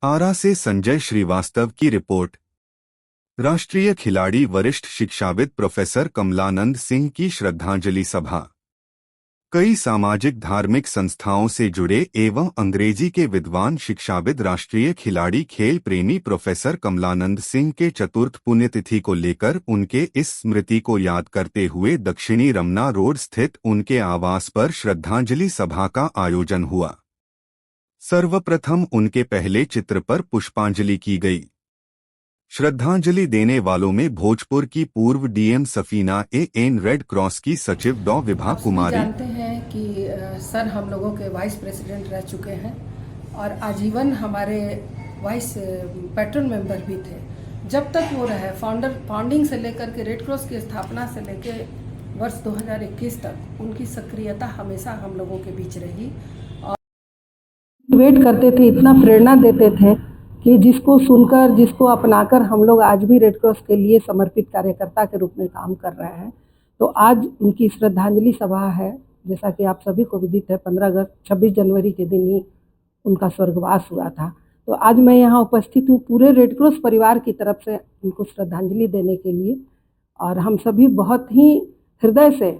आरा से संजय श्रीवास्तव की रिपोर्ट। राष्ट्रीय खिलाड़ी वरिष्ठ शिक्षाविद प्रोफेसर कमलानंद सिंह की श्रद्धांजलि सभा। कई सामाजिक धार्मिक संस्थाओं से जुड़े एवं अंग्रेजी के विद्वान शिक्षाविद राष्ट्रीय खिलाड़ी खेल प्रेमी प्रोफेसर कमलानंद सिंह के चतुर्थ पुण्यतिथि को लेकर उनके इस स्मृति को याद करते हुए दक्षिणी रमना रोड स्थित उनके आवास पर श्रद्धांजलि सभा का आयोजन हुआ। सर्वप्रथम उनके पहले चित्र पर पुष्पांजलि की गई। श्रद्धांजलि देने वालों में भोजपुर की पूर्व DM Safina N, red cross की सचिव डॉ विभा कुमारी। जानते हैं कि सर हम लोगों के वाइस प्रेसिडेंट रह चुके हैं और आजीवन हमारे वाइस पैट्रन मेंबर भी थे। जब तक वो रहे फाउंडिंग से लेकर के रेड क्रॉस की स्थापना से लेकर वर्ष 2021 तक उनकी सक्रियता हमेशा हम लोगों के बीच रही और वेट करते थे, इतना प्रेरणा देते थे कि जिसको सुनकर, जिसको अपनाकर हम लोग आज भी रेड क्रॉस के लिए समर्पित कार्यकर्ता के रूप में काम कर रहे हैं। तो आज उनकी श्रद्धांजलि सभा है। जैसा कि आप सभी को विदित है, 26 जनवरी के दिन ही उनका स्वर्गवास हुआ था। तो आज मैं यहाँ उपस्थित हूँ पूरे रेड क्रॉस परिवार की तरफ से उनको श्रद्धांजलि देने के लिए। और हम सभी बहुत ही हृदय से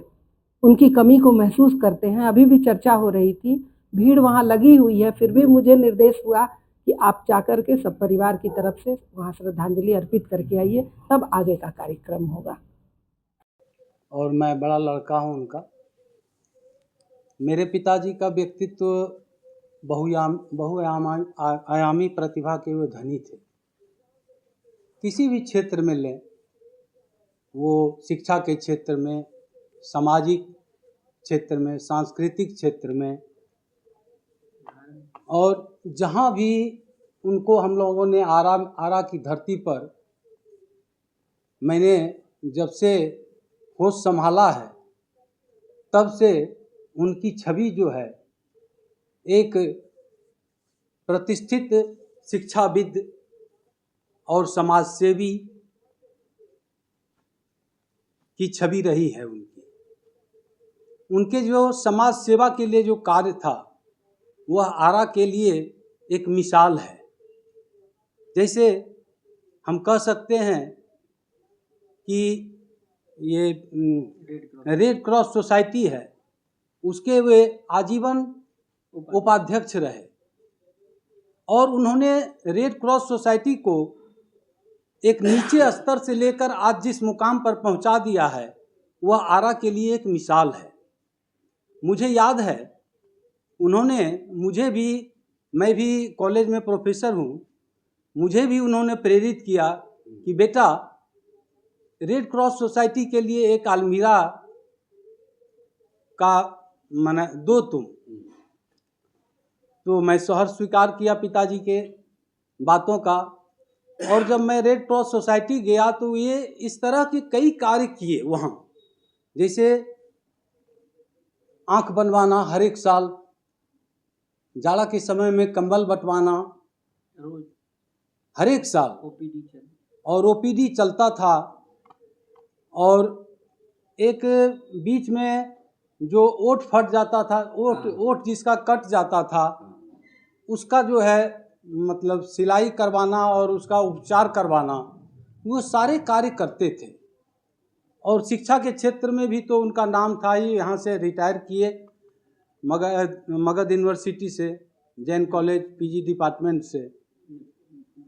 उनकी कमी को महसूस करते हैं। अभी भी चर्चा हो रही थी, भीड़ वहाँ लगी हुई है, फिर भी मुझे निर्देश हुआ कि आप जाकर के सब परिवार की तरफ से वहाँ श्रद्धांजलि अर्पित करके आइए, तब आगे का कार्यक्रम होगा। और मैं बड़ा लड़का हूँ उनका। मेरे पिताजी का व्यक्तित्व बहुआयामी प्रतिभा के वो धनी थे। किसी भी क्षेत्र में लें, वो शिक्षा के क्षेत्र में, सामाजिक क्षेत्र में, सांस्कृतिक क्षेत्र में, और जहाँ भी उनको हम लोगों ने आरा की धरती पर मैंने जब से होश संभाला है, तब से उनकी छवि जो है एक प्रतिष्ठित शिक्षाविद और समाजसेवी की छवि रही है उनके जो समाज सेवा के लिए जो कार्य था वह आरा के लिए एक मिसाल है। जैसे हम कह सकते हैं कि ये रेड क्रॉस सोसाइटी है, उसके वे आजीवन उपाध्यक्ष रहे और उन्होंने रेड क्रॉस सोसाइटी को एक नीचे स्तर से लेकर आज जिस मुकाम पर पहुंचा दिया है, वह आरा के लिए एक मिसाल है। मुझे याद है उन्होंने मुझे भी, मैं भी कॉलेज में प्रोफेसर हूँ, मुझे भी उन्होंने प्रेरित किया कि बेटा रेड क्रॉस सोसाइटी के लिए एक अलमीरा का माने दो तुम। तो मैं सहर्ष स्वीकार किया पिताजी के बातों का। और जब मैं रेड क्रॉस सोसाइटी गया तो ये इस तरह के कई कार्य किए वहाँ, जैसे आँख बनवाना, हर एक साल जाड़ा के समय में कंबल बंटवाना रोज, हर एक साल और ओपीडी चलता था। और एक बीच में जो ओट फट जाता था, ओट जिसका कट जाता था, उसका जो है मतलब सिलाई करवाना और उसका उपचार करवाना, वो सारे कार्य करते थे। और शिक्षा के क्षेत्र में भी तो उनका नाम था ही। यहाँ से रिटायर किए मगध यूनिवर्सिटी से, जैन कॉलेज पीजी डिपार्टमेंट से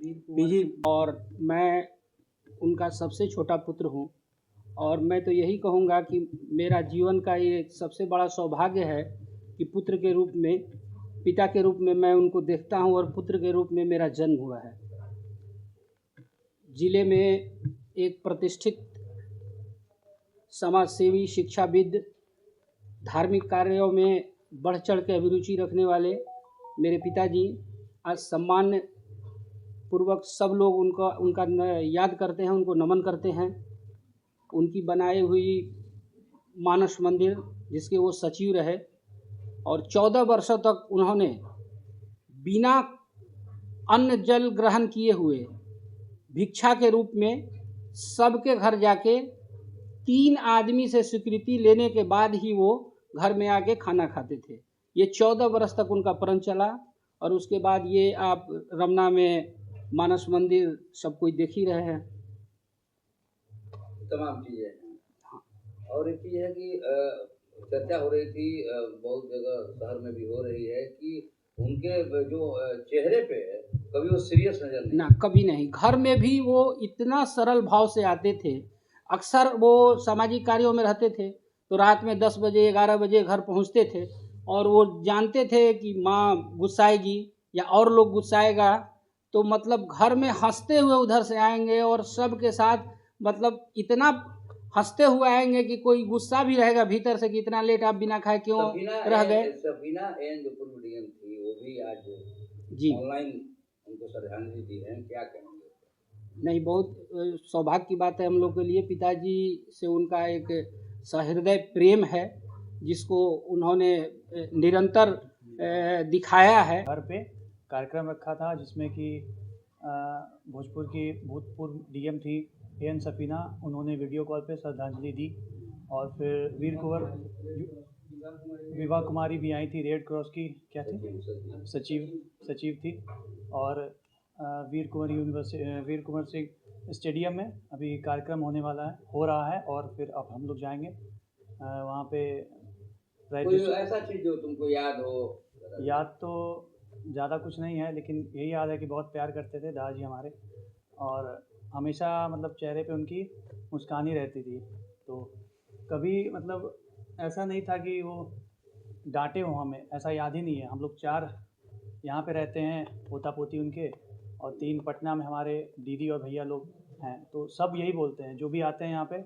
पीजी। और मैं उनका सबसे छोटा पुत्र हूँ और मैं तो यही कहूँगा कि मेरा जीवन का ये सबसे बड़ा सौभाग्य है कि पुत्र के रूप में, पिता के रूप में मैं उनको देखता हूँ और पुत्र के रूप में मेरा जन्म हुआ है। जिले में एक प्रतिष्ठित समाजसेवी, शिक्षाविद, धार्मिक कार्यों में बढ़ चढ़ के अभिरुचि रखने वाले मेरे पिताजी आज सम्मान पूर्वक सब लोग उनका याद करते हैं, उनको नमन करते हैं। उनकी बनाई हुई मानस मंदिर जिसके वो सचिव रहे और 14 वर्षों तक उन्होंने बिना अन्न जल ग्रहण किए हुए भिक्षा के रूप में सबके घर जाके 3 आदमी से स्वीकृति लेने के बाद ही वो घर में आके खाना खाते थे। ये 14 वर्ष तक उनका प्रण चला और उसके बाद ये आप रमना में मानस मंदिर सब कोई देख ही रहे हैं। तमाम चीज़ें हैं। और एक चीज़ है कि चर्चा हो रही थी, बहुत जगह शहर में भी हो रही है कि उनके जो चेहरे पे कभी वो सीरियस नजर नहीं। ना, कभी नहीं। घर में भी वो इतना सरल भाव से आते थे। अक्सर वो सामाजिक कार्यों में रहते थे तो रात में 10 बजे 11 बजे घर पहुंचते थे और वो जानते थे कि माँ गुस्साएगी या और लोग गुस्साएगा, तो मतलब घर में हंसते हुए उधर से आएंगे और सबके साथ मतलब इतना हंसते हुए आएंगे कि कोई गुस्सा भी रहेगा भीतर से कि इतना लेट आप बिना खाए क्यों रह गए। सफीना एन जो पूर्व डीएम थी वो भी आज जी ऑनलाइन उनको श्रद्धांजलि दी है, क्या कहेंगे? नहीं, बहुत सौभाग्य की बात है हम लोग के लिए। पिताजी से उनका एक सहृदय प्रेम है जिसको उन्होंने निरंतर दिखाया है। घर पे कार्यक्रम रखा था जिसमें कि भोजपुर की भूतपूर्व डीएम थी एन सफीना, उन्होंने वीडियो कॉल पे श्रद्धांजलि दी। और फिर वीर कुंवर विभा कुमारी भी आई थी, रेड क्रॉस की क्या थी, सचिव थी। और वीर कुंवर सिंह स्टेडियम में अभी कार्यक्रम हो रहा है और फिर अब हम लोग जाएंगे वहाँ पे। कोई ऐसा चीज़ जो तुमको याद हो? याद तो ज़्यादा कुछ नहीं है, लेकिन यही याद है कि बहुत प्यार करते थे दादाजी हमारे और हमेशा मतलब चेहरे पे उनकी मुस्कान ही रहती थी। तो कभी मतलब ऐसा नहीं था कि वो डांटे हो हमें, ऐसा याद ही नहीं है। हम लोग 4 यहाँ पे रहते हैं, पोता पोती उनके, और 3 पटना में हमारे दीदी और भैया लोग हैं। तो सब यही बोलते हैं जो भी आते हैं यहाँ पे।